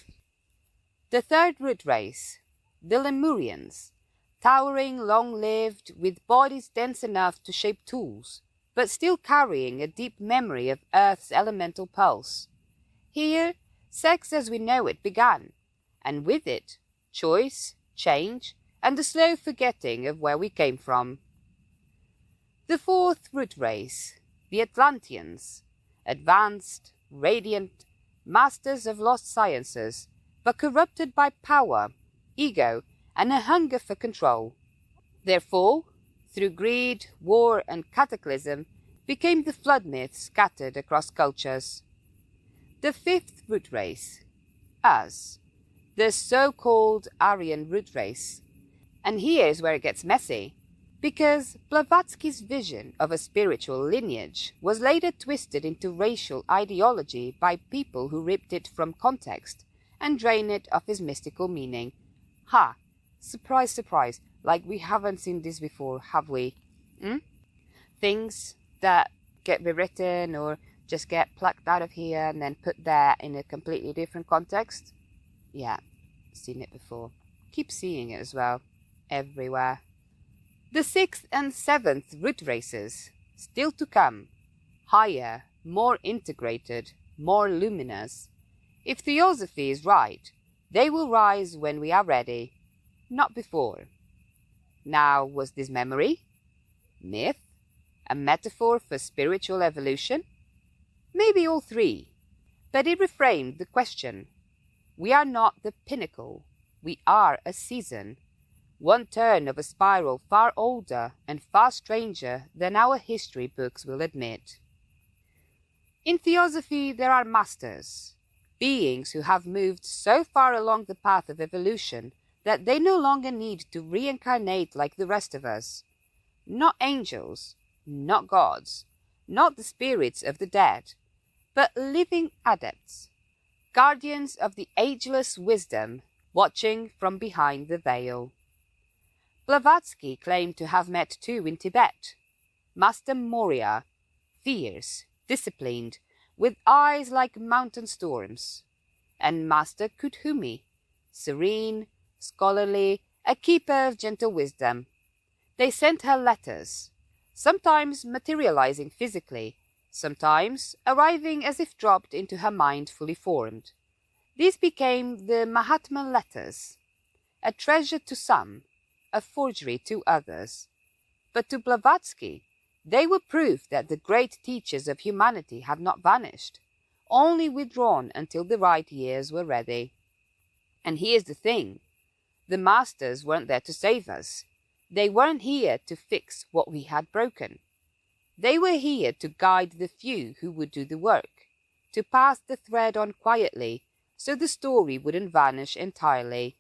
The third root race, the Lemurians, towering, long-lived, with bodies dense enough to shape tools, but still carrying a deep memory of Earth's elemental pulse. Here, sex as we know it began, and with it, choice, change, and the slow forgetting of where we came from. The fourth root race, the Atlanteans, advanced, radiant, masters of lost sciences, but corrupted by power, ego, and a hunger for control. Their fall, through greed, war, and cataclysm, became the flood myths scattered across cultures. The fifth root race, us, the so-called Aryan root race. And here's where it gets messy, because Blavatsky's vision of a spiritual lineage was later twisted into racial ideology by people who ripped it from context and drained it of its mystical meaning. Ha! Surprise, surprise, like we haven't seen this before, have we? Things that get rewritten or just get plucked out of here and then put there in a completely different context? Yeah, seen it before. Keep seeing it as well, everywhere. The 6th and 7th root races, still to come, higher, more integrated, more luminous. If Theosophy is right, they will rise when we are ready, not before. Now, was this memory? Myth? A metaphor for spiritual evolution? Maybe all three, but it reframed the question. We are not the pinnacle, we are a season, one turn of a spiral far older and far stranger than our history books will admit. In Theosophy there are masters, beings who have moved so far along the path of evolution that they no longer need to reincarnate like the rest of us. Not angels, not gods, not the spirits of the dead, but living adepts, guardians of the ageless wisdom, watching from behind the veil. Blavatsky claimed to have met two in Tibet, Master Moria, fierce, disciplined, with eyes like mountain storms, and Master Kuthumi, serene, scholarly, a keeper of gentle wisdom. They sent her letters, sometimes materializing physically, sometimes arriving as if dropped into her mind fully formed. These became the Mahatma letters, a treasure to some, a forgery to others. But to Blavatsky, they were proof that the great teachers of humanity had not vanished, only withdrawn until the right years were ready. And here's the thing, the masters weren't there to save us. They weren't here to fix what we had broken. They were here to guide the few who would do the work, to pass the thread on quietly so the story wouldn't vanish entirely.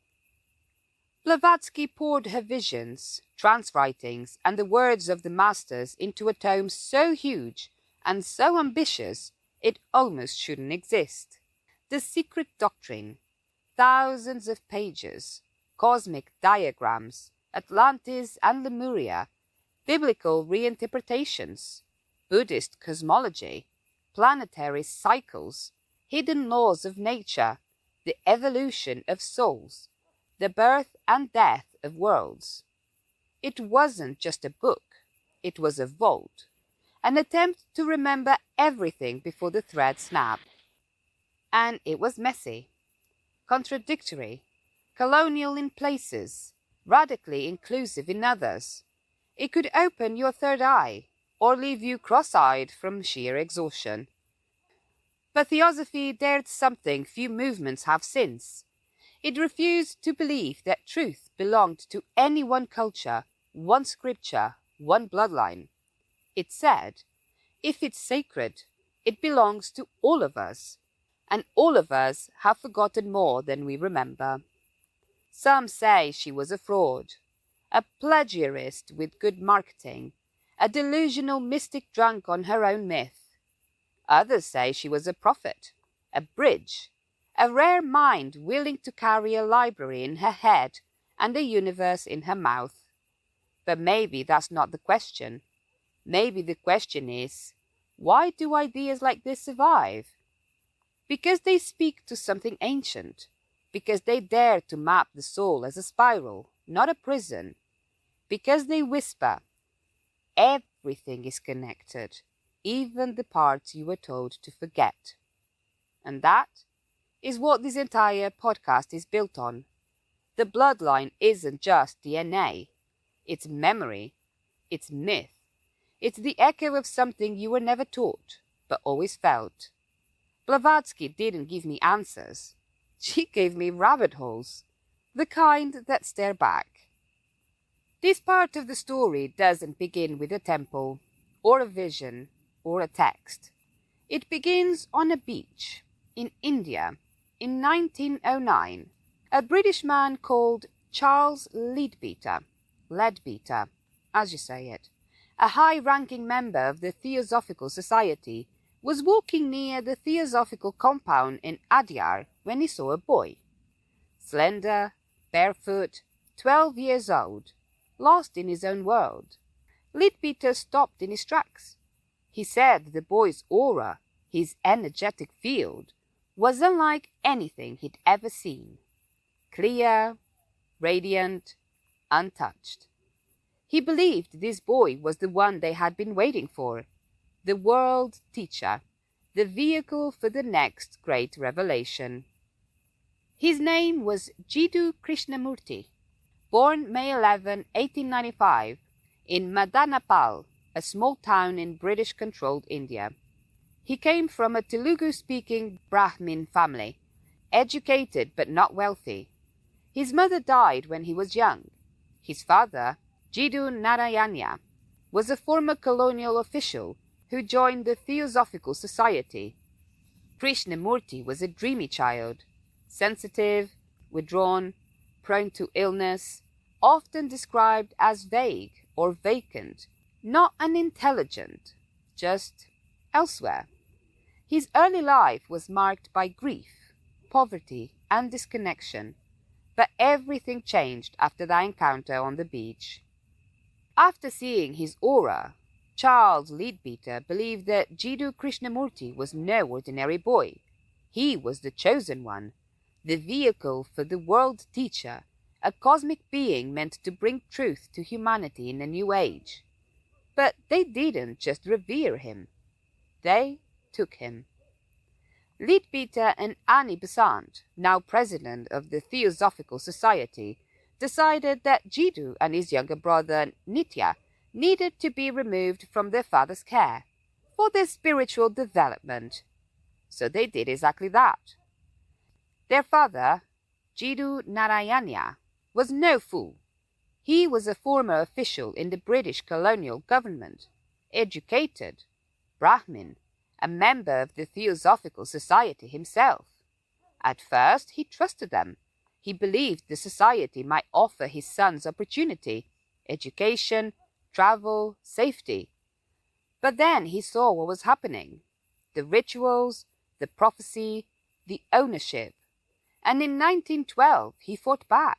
Blavatsky poured her visions, trance writings, and the words of the masters into a tome so huge and so ambitious it almost shouldn't exist. The Secret Doctrine, thousands of pages, cosmic diagrams, Atlantis and Lemuria, biblical reinterpretations, Buddhist cosmology, planetary cycles, hidden laws of nature, the evolution of souls, the birth and death of worlds. It wasn't just a book, it was a vault, an attempt to remember everything before the thread snapped. And it was messy, contradictory, colonial in places, radically inclusive in others. It could open your third eye, or leave you cross-eyed from sheer exhaustion. But Theosophy dared something few movements have since. It refused to believe that truth belonged to any one culture, one scripture, one bloodline. It said, if it's sacred, it belongs to all of us, and all of us have forgotten more than we remember. Some say she was a fraud, a plagiarist with good marketing, a delusional mystic drunk on her own myth. Others say she was a prophet, a bridge, a rare mind willing to carry a library in her head and a universe in her mouth. But maybe that's not the question. Maybe the question is, why do ideas like this survive? Because they speak to something ancient, because they dare to map the soul as a spiral, not a prison, because they whisper, everything is connected, even the parts you were told to forget. And that is what this entire podcast is built on. The bloodline isn't just DNA. It's memory. It's myth. It's the echo of something you were never taught, but always felt. Blavatsky didn't give me answers. She gave me rabbit holes, the kind that stare back. This part of the story doesn't begin with a temple, or a vision, or a text. It begins on a beach in India in 1909. A British man called Charles Leadbeater, as you say it, a high-ranking member of the Theosophical Society, was walking near the Theosophical compound in Adyar when he saw a boy. Slender, barefoot, 12 years old, lost in his own world. Leadbeater stopped in his tracks. He said the boy's aura, His energetic field was unlike anything he'd ever seen. Clear, radiant, untouched. He believed this boy was the one they had been waiting for, the world teacher, the vehicle for the next great revelation. His name was Jiddu Krishnamurti, born May 11, 1895, in Madanapal, a small town in British-controlled India. He came from a Telugu-speaking Brahmin family, educated but not wealthy. His mother died when he was young. His father, Jiddu Narayana, was a former colonial official who joined the Theosophical Society. Krishnamurti was a dreamy child, sensitive, withdrawn, prone to illness, often described as vague or vacant, not unintelligent, just elsewhere. His early life was marked by grief, poverty, and disconnection, but everything changed after that encounter on the beach. After seeing his aura, Charles Leadbeater believed that Jiddu Krishnamurti was no ordinary boy. He was the chosen one, the vehicle for the world teacher, a cosmic being meant to bring truth to humanity in a new age. But they didn't just revere him. They took him. Leadbeater and Annie Besant, now president of the Theosophical Society, decided that Jiddu and his younger brother Nitya needed to be removed from their father's care for their spiritual development. So they did exactly that. Their father, Jiddu Narayana, was no fool. He was a former official in the British colonial government, educated, Brahmin, a member of the Theosophical Society himself. At first, he trusted them. He believed the society might offer his sons opportunity, education, travel, safety. But then he saw what was happening. The rituals, the prophecy, the ownership. And in 1912, he fought back.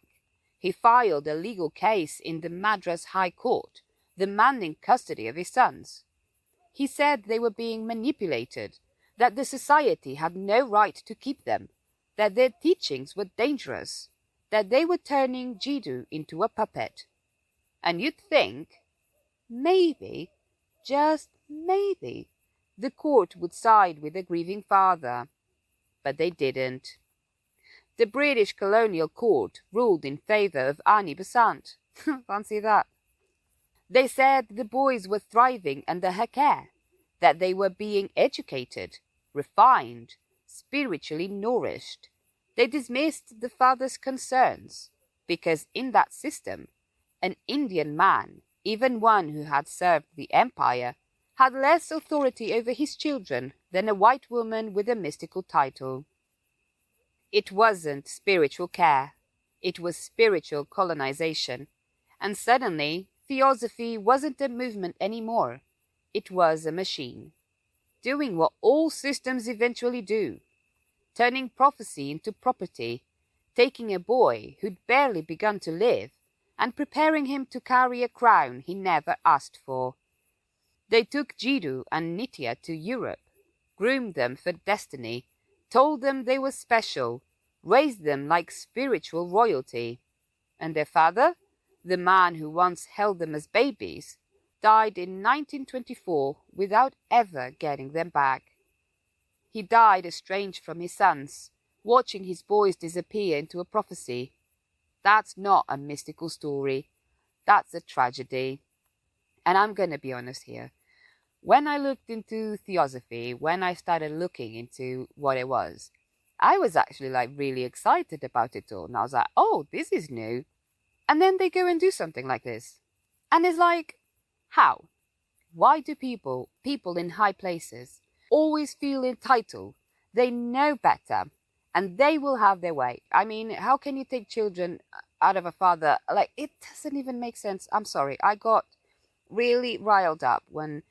He filed a legal case in the Madras High Court, demanding custody of his sons. He said they were being manipulated, that the society had no right to keep them, that their teachings were dangerous, that they were turning Jiddu into a puppet. And you'd think, maybe, just maybe, the court would side with the grieving father. But they didn't. The British colonial court ruled in favour of Annie Besant. Fancy that. They said the boys were thriving under her care, that they were being educated, refined, spiritually nourished. They dismissed the father's concerns, because in that system, an Indian man, even one who had served the empire, had less authority over his children than a white woman with a mystical title. It wasn't spiritual care, it was spiritual colonization, and suddenly Theosophy wasn't a movement anymore, it was a machine, doing what all systems eventually do, turning prophecy into property, taking a boy who'd barely begun to live and preparing him to carry a crown he never asked for. They took Jiddu and Nitya to Europe, groomed them for destiny, told them they were special, raised them like spiritual royalty. And their father, the man who once held them as babies, died in 1924 without ever getting them back. He died estranged from his sons, watching his boys disappear into a prophecy. That's not a mystical story. That's a tragedy. And I'm going to be honest here. When I looked into Theosophy, when I started looking into what it was, I was actually really excited about it all. And I was like, oh, this is new. And then they go and do something like this. And it's like, how? Why do people in high places, always feel entitled? They know better. And they will have their way. I mean, how can you take children out of a father? It doesn't even make sense. I'm sorry. I got really riled up when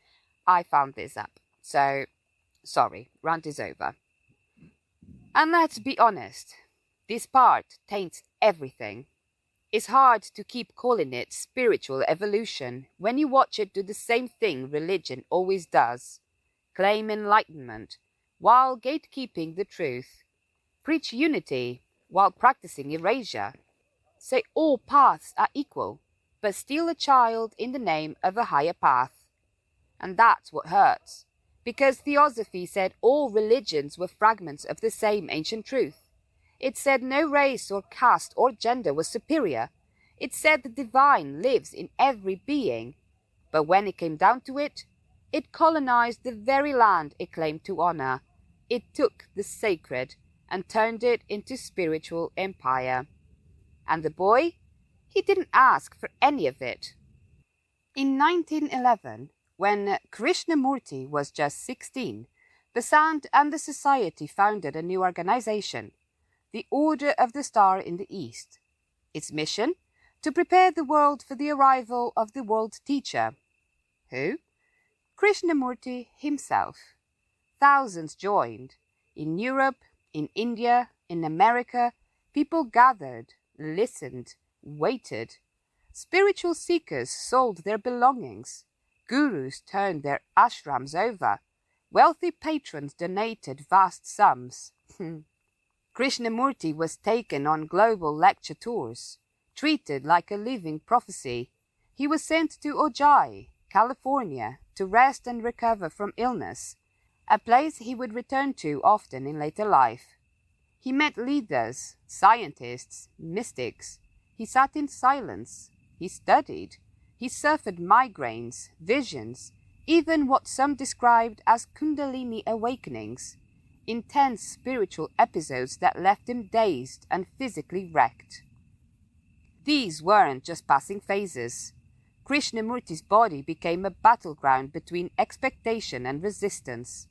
I found this up. So, sorry, rant is over. And let's be honest, this part taints everything. It's hard to keep calling it spiritual evolution when you watch it do the same thing religion always does. Claim enlightenment, while gatekeeping the truth, preach unity while practicing erasure, say all paths are equal, but steal a child in the name of a higher path. And that's what hurts, because Theosophy said all religions were fragments of the same ancient truth. It said no race or caste or gender was superior. It said the divine lives in every being. But when it came down to it, it colonized the very land it claimed to honor. It took the sacred and turned it into spiritual empire. And the boy? He didn't ask for any of it. In 1911, when Krishnamurti was just 16, Besant and the Society founded a new organization, the Order of the Star in the East. Its mission? To prepare the world for the arrival of the world teacher. Who? Krishnamurti himself. Thousands joined. In Europe, in India, in America, people gathered, listened, waited. Spiritual seekers sold their belongings. Gurus turned their ashrams over. Wealthy patrons donated vast sums. Krishnamurti was taken on global lecture tours, treated like a living prophecy. He was sent to Ojai, California, to rest and recover from illness, a place he would return to often in later life. He met leaders, scientists, mystics. He sat in silence. He studied. He suffered migraines, visions, even what some described as Kundalini awakenings, intense spiritual episodes that left him dazed and physically wrecked. These weren't just passing phases. Krishnamurti's body became a battleground between expectation and resistance.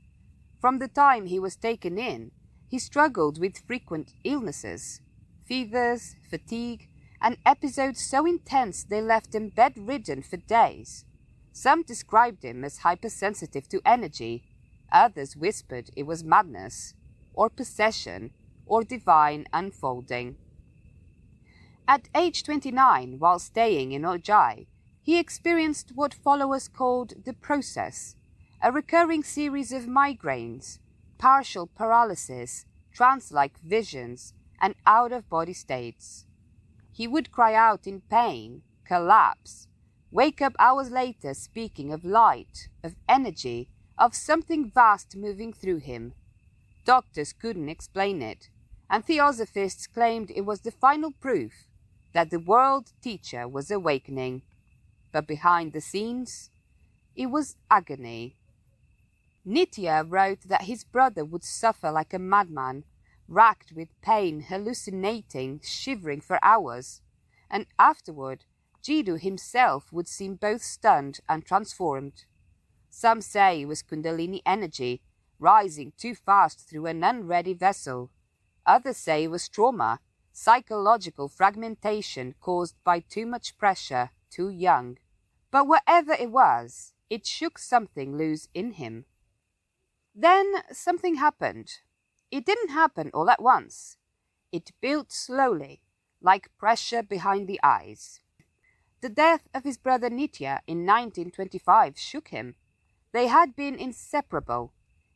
From the time he was taken in, he struggled with frequent illnesses, fevers, fatigue, and episodes so intense they left him bedridden for days. Some described him as hypersensitive to energy. Others whispered it was madness, or possession, or divine unfolding. At age 29, while staying in Ojai, he experienced what followers called the process, a recurring series of migraines, partial paralysis, trance-like visions, and out-of-body states. He would cry out in pain, collapse, wake up hours later speaking of light, of energy, of something vast moving through him. Doctors couldn't explain it, and Theosophists claimed it was the final proof that the world teacher was awakening. But behind the scenes, it was agony. Nitya wrote that his brother would suffer like a madman, racked with pain, hallucinating, shivering for hours, and afterward Jiddu himself would seem both stunned and transformed. Some say it was Kundalini energy, rising too fast through an unready vessel. Others say it was trauma, psychological fragmentation caused by too much pressure, too young. But whatever it was, it shook something loose in him. Then something happened. It didn't happen all at once. It built slowly, like pressure behind the eyes. The death of his brother Nitya in 1925 shook him. They had been inseparable.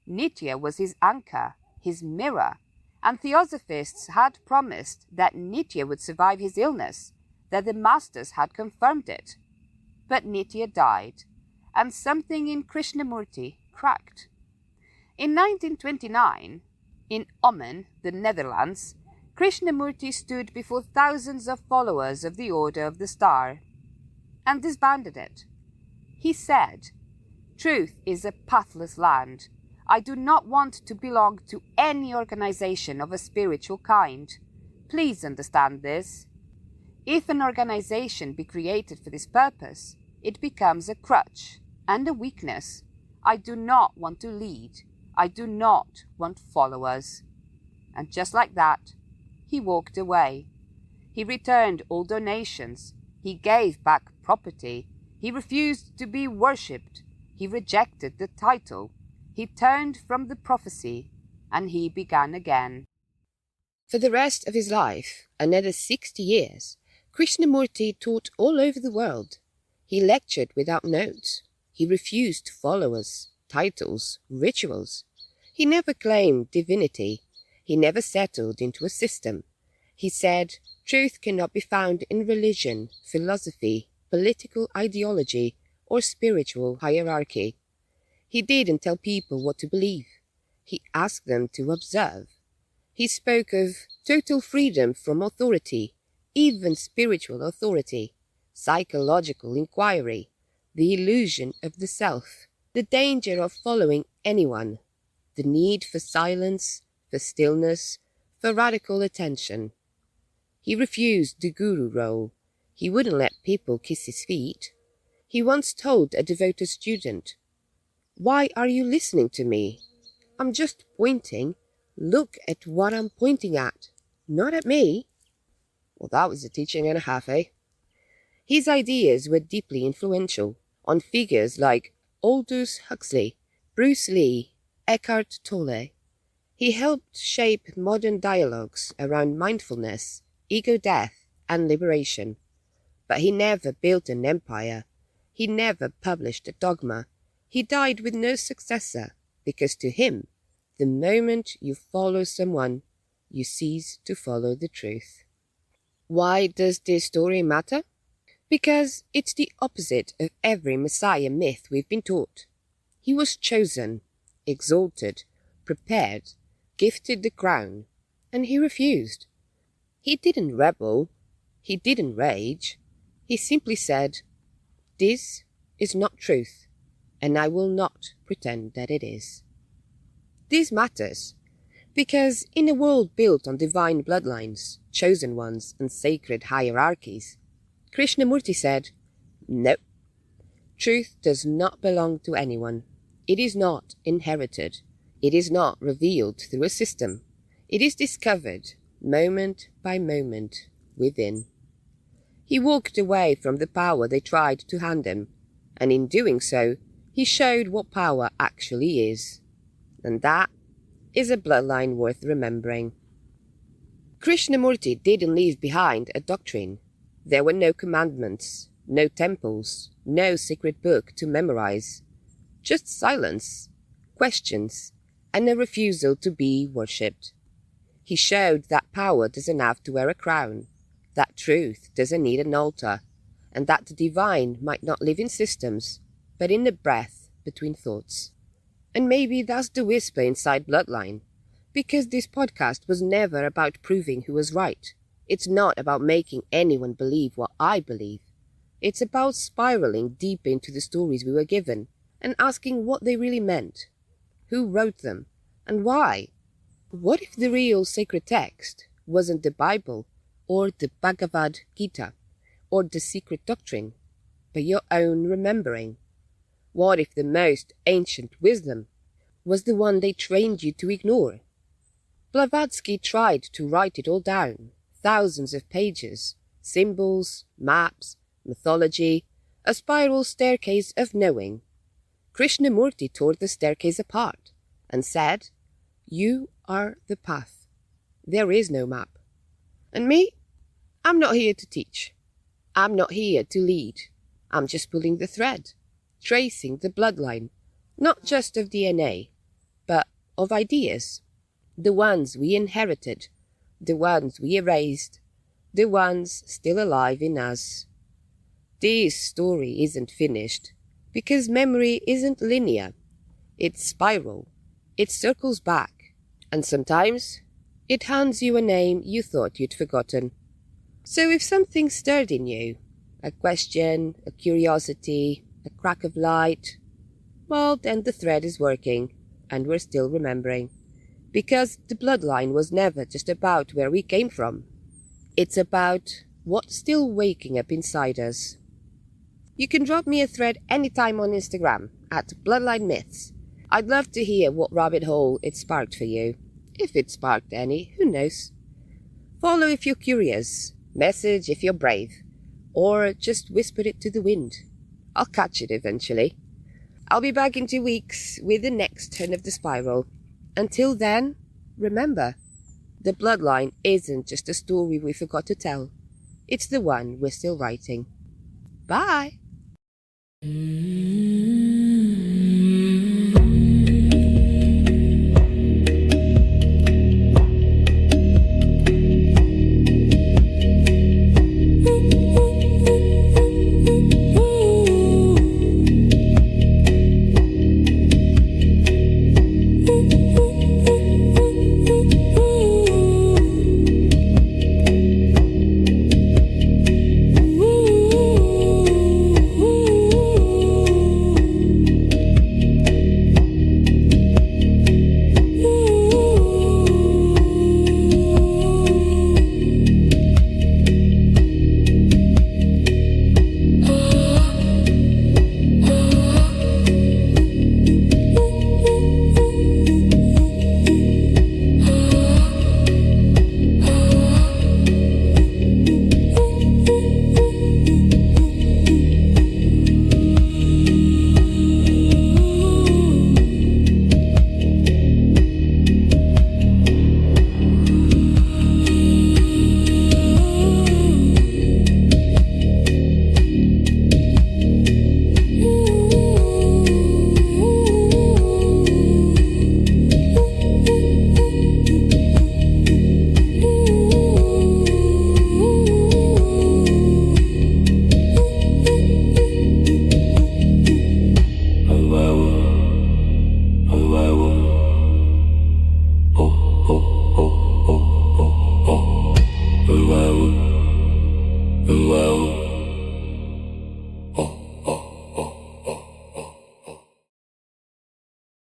Nitya was his anchor, his mirror, and Theosophists had promised that Nitya would survive his illness, that the masters had confirmed it. But Nitya died, and something in Krishnamurti cracked. In 1929, in Ommen, the Netherlands, Krishnamurti stood before thousands of followers of the Order of the Star and disbanded it. He said, "Truth is a pathless land. I do not want to belong to any organization of a spiritual kind. Please understand this. If an organization be created for this purpose, it becomes a crutch and a weakness. I do not want to lead. I do not want followers." And just like that, he walked away. He returned all donations. He gave back property. He refused to be worshipped. He rejected the title. He turned from the prophecy, and he began again. For the rest of his life, another 60 years, Krishnamurti taught all over the world. He lectured without notes. He refused followers, titles, rituals.
He never claimed divinity. He never settled into a system. He said truth cannot be found in religion, philosophy, political ideology, or spiritual hierarchy. He didn't tell people what to believe. He asked them to observe. He spoke of total freedom from authority, even spiritual authority, psychological inquiry, the illusion of the self, the danger of following anyone, the need for silence, for stillness, for radical attention. He refused the guru role. He wouldn't let people kiss his feet. He once told a devoted student, "Why are you listening to me? I'm just pointing. Look at what I'm pointing at, not at me." Well, that was a teaching and a half, eh? His ideas were deeply influential on figures like Aldous Huxley, Bruce Lee, Eckhart Tolle. He helped shape modern dialogues around mindfulness, ego death, and liberation. But he never built an empire. He never published a dogma. He died with no successor, because to him, the moment you follow someone, you cease to follow the truth. Why does this story matter? Because it's the opposite of every Messiah myth we've been taught. He was chosen, exalted, prepared, gifted the crown, and he refused. He didn't rebel. He didn't rage. He simply said, "This is not truth, and I will not pretend that it is." This matters, because in a world built on divine bloodlines, chosen ones, and sacred hierarchies, Krishnamurti said, "No, truth does not belong to anyone. It is not inherited. It is not revealed through a system. It is discovered, moment by moment, within." He walked away from the power they tried to hand him, and in doing so, he showed what power actually is. And that is a bloodline worth remembering. Krishnamurti didn't leave behind a doctrine. There were no commandments, no temples, no secret book to memorize. Just silence, questions, and a refusal to be worshipped. He showed that power doesn't have to wear a crown, that truth doesn't need an altar, and that the divine might not live in systems, but in the breath between thoughts. And maybe that's the whisper inside Bloodline, because this podcast was never about proving who was right. It's not about making anyone believe what I believe. It's about spiraling deep into the stories we were given and asking what they really meant. Who wrote them, and why? What if the real sacred text wasn't the Bible, or the Bhagavad Gita, or the secret doctrine, but your own remembering? What if the most ancient wisdom was the one they trained you to ignore? Blavatsky tried to write it all down, thousands of pages, symbols, maps, mythology, a spiral staircase of knowing. Krishnamurti tore the staircase apart and said, "You are the path. There is no map." And me? I'm not here to teach. I'm not here to lead. I'm just pulling the thread, tracing the bloodline, not just of DNA, but of ideas. The ones we inherited, the ones we erased, the ones still alive in us. This story isn't finished, because memory isn't linear. It's spiral. It circles back, and sometimes it hands you a name you thought you'd forgotten. So if something stirred in you, a question, a curiosity, a crack of light, well, then the thread is working, and we're still remembering. Because the bloodline was never just about where we came from. It's about what's still waking up inside us. You can drop me a thread anytime on Instagram, at Bloodline Myths. I'd love to hear what rabbit hole it sparked for you. If it sparked any, who knows? Follow if you're curious, message if you're brave, or just whisper it to the wind. I'll catch it eventually. I'll be back in 2 weeks with the next turn of the spiral. Until then, remember, the bloodline isn't just a story we forgot to tell. It's the one we're still writing. Bye!